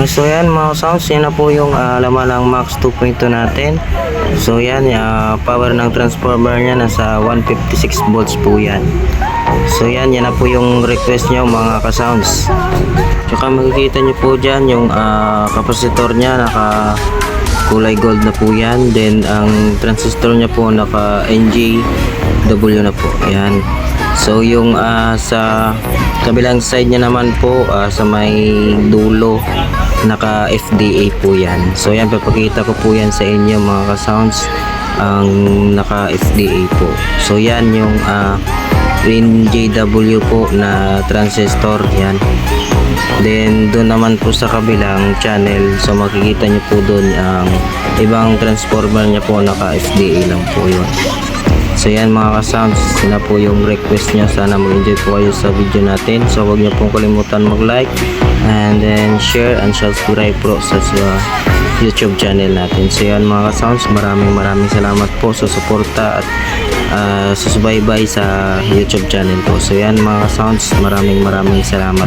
So yan mga sounds, yan na po yung laman ng Max 2.2 natin. So yan, power ng transformer niya nasa 156 volts po yan. So yan na po yung request nyo mga ka-sounds. Tsaka makikita nyo po dyan yung capacitor niya naka kulay gold na po yan. Then ang transistor niya po naka NJW na po. Ayan. So yung sa kabilang side niya naman po sa may dulo naka FDA po yan. So yan, papakita ko po yan sa inyo mga ka-sounds, ang naka FDA po. So yan yung NJW po na transistor yan. Then doon naman po sa kabilang channel, so makikita nyo po doon ang ibang transformer niya po naka FDA lang po yun. So yan mga ka-sounds, na po yung request nyo. Sana mag-enjoy po kayo sa video natin. So huwag nyo pong kalimutan mag-like and then share and subscribe po sa YouTube channel natin. So yan mga ka-sounds, maraming salamat po sa suporta at sa subaybay sa YouTube channel po. So yan mga ka-sounds, maraming salamat.